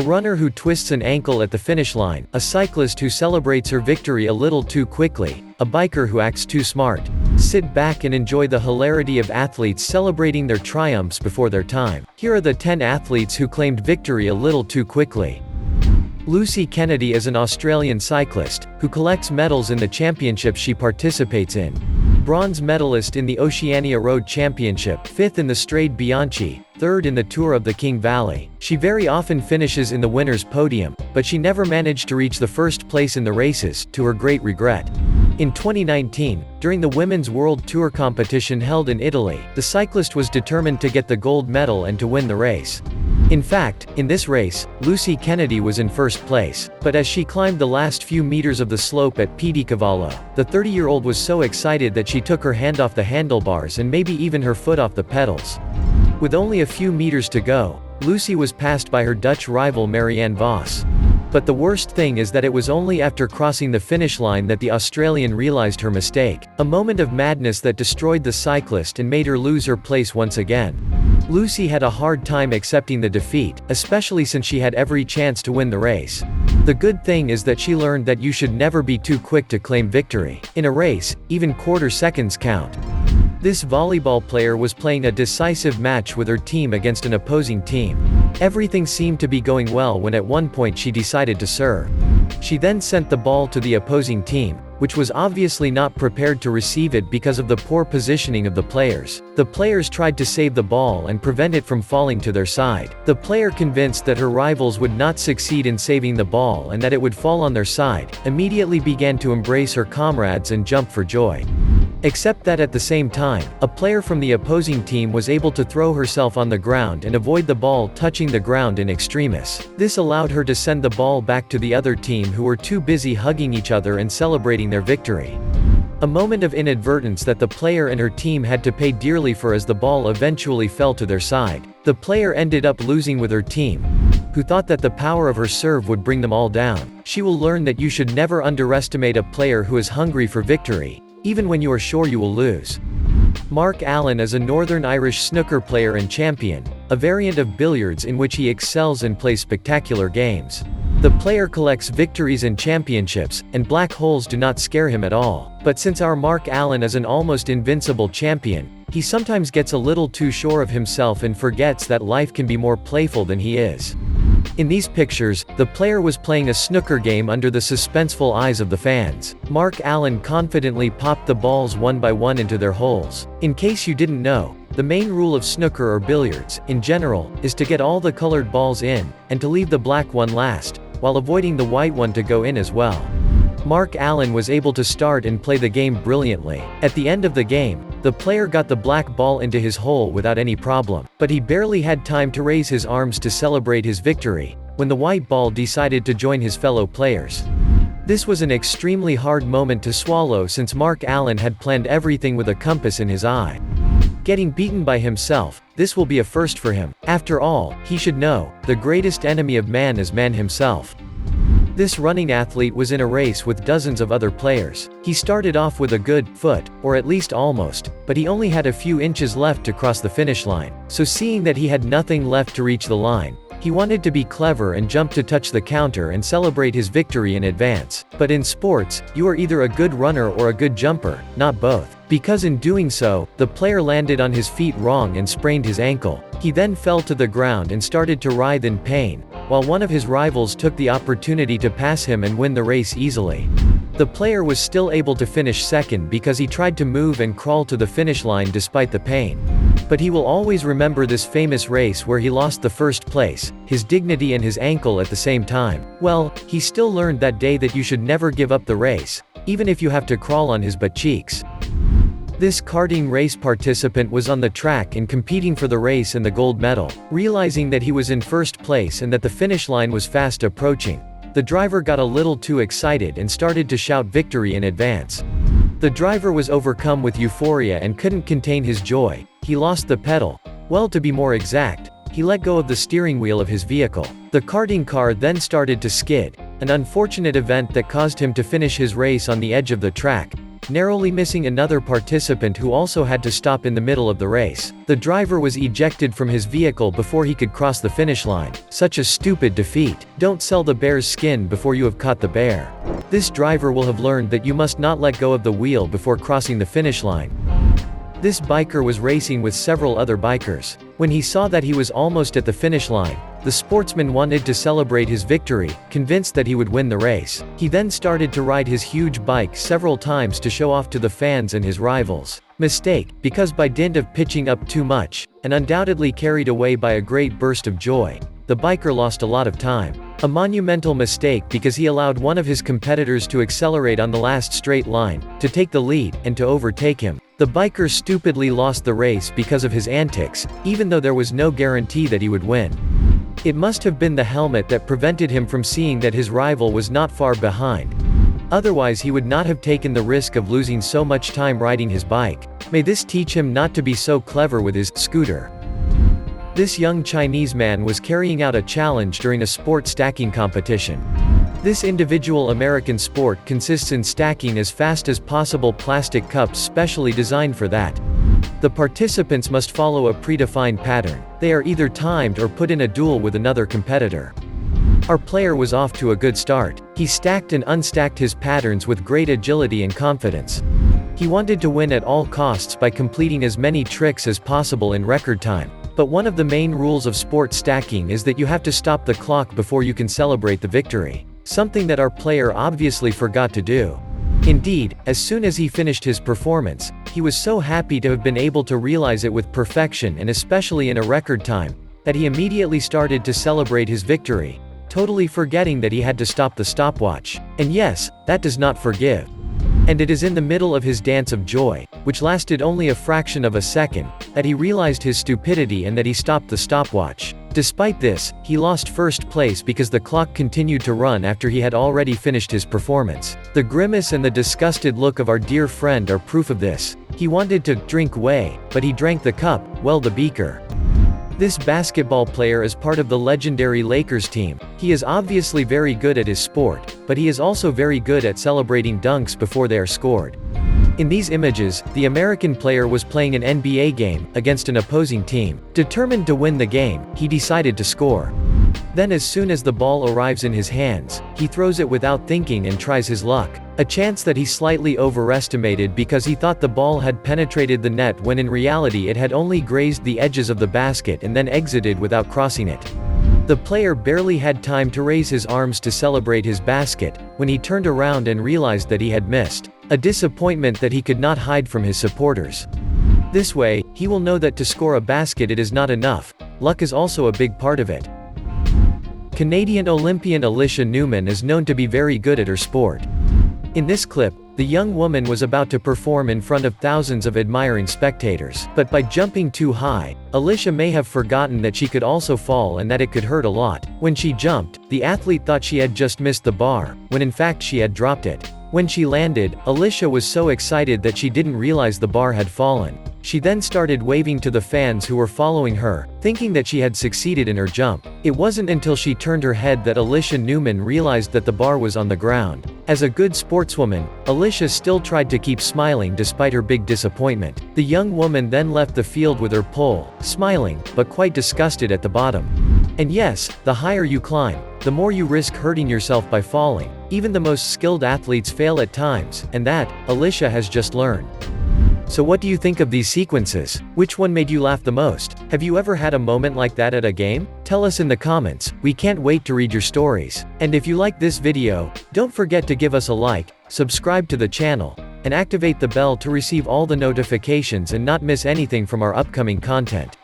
A runner who twists an ankle at the finish line, a cyclist who celebrates her victory a little too quickly, a biker who acts too smart. Sit back and enjoy the hilarity of athletes celebrating their triumphs before their time. Here are the 10 athletes who claimed victory a little too quickly. Lucy Kennedy is an Australian cyclist, who collects medals in the championships she participates in. Bronze medalist in the Oceania Road Championship, 5th in the Strade Bianchi, 3rd in the Tour of the King Valley. She very often finishes in the winner's podium, but she never managed to reach the first place in the races, to her great regret. In 2019, during the Women's World Tour competition held in Italy, the cyclist was determined to get the gold medal and to win the race. In fact, in this race, Lucy Kennedy was in first place, but as she climbed the last few meters of the slope at Piedicavallo, the 30-year-old was so excited that she took her hand off the handlebars and maybe even her foot off the pedals. With only a few meters to go, Lucy was passed by her Dutch rival Marianne Vos. But the worst thing is that it was only after crossing the finish line that the Australian realized her mistake, a moment of madness that destroyed the cyclist and made her lose her place once again. Lucy had a hard time accepting the defeat, especially since she had every chance to win the race. The good thing is that she learned that you should never be too quick to claim victory. In a race, even quarter seconds count. This volleyball player was playing a decisive match with her team against an opposing team. Everything seemed to be going well when at one point she decided to serve. She then sent the ball to the opposing team, which was obviously not prepared to receive it because of the poor positioning of the players. The players tried to save the ball and prevent it from falling to their side. The player, convinced that her rivals would not succeed in saving the ball and that it would fall on their side, immediately began to embrace her comrades and jump for joy. Except that at the same time, a player from the opposing team was able to throw herself on the ground and avoid the ball touching the ground in extremis. This allowed her to send the ball back to the other team, who were too busy hugging each other and celebrating their victory. A moment of inadvertence that the player and her team had to pay dearly for, as the ball eventually fell to their side. The player ended up losing with her team, who thought that the power of her serve would bring them all down. She will learn that you should never underestimate a player who is hungry for victory, even when you are sure you will lose. Mark Allen is a Northern Irish snooker player and champion, a variant of billiards in which he excels and plays spectacular games. The player collects victories and championships, and black holes do not scare him at all. But since our Mark Allen is an almost invincible champion, he sometimes gets a little too sure of himself and forgets that life can be more playful than he is. In these pictures, the player was playing a snooker game under the suspenseful eyes of the fans. Mark Allen confidently popped the balls one by one into their holes. In case you didn't know, the main rule of snooker or billiards, in general, is to get all the colored balls in, and to leave the black one last, while avoiding the white one to go in as well. Mark Allen was able to start and play the game brilliantly. At the end of the game, the player got the black ball into his hole without any problem, but he barely had time to raise his arms to celebrate his victory, when the white ball decided to join his fellow players. This was an extremely hard moment to swallow, since Mark Allen had planned everything with a compass in his eye. Getting beaten by himself, this will be a first for him. After all, he should know, the greatest enemy of man is man himself. This running athlete was in a race with dozens of other players. He started off with a good foot, or at least almost, but he only had a few inches left to cross the finish line. So seeing that he had nothing left to reach the line, he wanted to be clever and jumped to touch the counter and celebrate his victory in advance. But in sports, you are either a good runner or a good jumper, not both. Because in doing so, the player landed on his feet wrong and sprained his ankle. He then fell to the ground and started to writhe in pain, while one of his rivals took the opportunity to pass him and win the race easily. The player was still able to finish second because he tried to move and crawl to the finish line despite the pain. But he will always remember this famous race where he lost the first place, his dignity and his ankle at the same time. Well, he still learned that day that you should never give up the race, even if you have to crawl on his butt cheeks. This karting race participant was on the track and competing for the race and the gold medal. Realizing that he was in first place and that the finish line was fast approaching, the driver got a little too excited and started to shout victory in advance. The driver was overcome with euphoria and couldn't contain his joy. He lost the pedal. Well, to be more exact, he let go of the steering wheel of his vehicle. The karting car then started to skid, an unfortunate event that caused him to finish his race on the edge of the track, narrowly missing another participant who also had to stop in the middle of the race. The driver was ejected from his vehicle before he could cross the finish line. Such a stupid defeat. Don't sell the bear's skin before you have caught the bear. This driver will have learned that you must not let go of the wheel before crossing the finish line. This biker was racing with several other bikers. When he saw that he was almost at the finish line, the sportsman wanted to celebrate his victory, convinced that he would win the race. He then started to ride his huge bike several times to show off to the fans and his rivals. Mistake, because by dint of pitching up too much, and undoubtedly carried away by a great burst of joy, the biker lost a lot of time. A monumental mistake because he allowed one of his competitors to accelerate on the last straight line, to take the lead, and to overtake him. The biker stupidly lost the race because of his antics, even though there was no guarantee that he would win. It must have been the helmet that prevented him from seeing that his rival was not far behind. Otherwise he would not have taken the risk of losing so much time riding his bike. May this teach him not to be so clever with his scooter. This young Chinese man was carrying out a challenge during a sport stacking competition. This individual American sport consists in stacking as fast as possible plastic cups specially designed for that. The participants must follow a predefined pattern. They are either timed or put in a duel with another competitor. Our player was off to a good start. He stacked and unstacked his patterns with great agility and confidence. He wanted to win at all costs by completing as many tricks as possible in record time. But one of the main rules of sport stacking is that you have to stop the clock before you can celebrate the victory. Something that our player obviously forgot to do. Indeed, as soon as he finished his performance, he was so happy to have been able to realize it with perfection and especially in a record time, that he immediately started to celebrate his victory, totally forgetting that he had to stop the stopwatch. And yes, that does not forgive. And it is in the middle of his dance of joy, which lasted only a fraction of a second, that he realized his stupidity and that he stopped the stopwatch. Despite this, he lost first place because the clock continued to run after he had already finished his performance. The grimace and the disgusted look of our dear friend are proof of this. He wanted to drink whey, but he drank the cup, well, the beaker. This basketball player is part of the legendary Lakers team. He is obviously very good at his sport, but he is also very good at celebrating dunks before they are scored. In these images, the American player was playing an NBA game against an opposing team. Determined to win the game, he decided to score. Then as soon as the ball arrives in his hands, he throws it without thinking and tries his luck. A chance that he slightly overestimated because he thought the ball had penetrated the net when in reality it had only grazed the edges of the basket and then exited without crossing it. The player barely had time to raise his arms to celebrate his basket, when he turned around and realized that he had missed. A disappointment that he could not hide from his supporters. This way, he will know that to score a basket it is not enough. Luck is also a big part of it. Canadian Olympian Alicia Newman is known to be very good at her sport. In this clip, the young woman was about to perform in front of thousands of admiring spectators. But by jumping too high, Alicia may have forgotten that she could also fall and that it could hurt a lot. When she jumped, the athlete thought she had just missed the bar, when in fact she had dropped it. When she landed, Alicia was so excited that she didn't realize the bar had fallen. She then started waving to the fans who were following her, thinking that she had succeeded in her jump. It wasn't until she turned her head that Alicia Newman realized that the bar was on the ground. As a good sportswoman, Alicia still tried to keep smiling despite her big disappointment. The young woman then left the field with her pole, smiling, but quite disgusted at the bottom. And yes, the higher you climb, the more you risk hurting yourself by falling. Even the most skilled athletes fail at times, and that, Alicia has just learned. So what do you think of these sequences? Which one made you laugh the most? Have you ever had a moment like that at a game? Tell us in the comments, we can't wait to read your stories. And if you like this video, don't forget to give us a like, subscribe to the channel, and activate the bell to receive all the notifications and not miss anything from our upcoming content.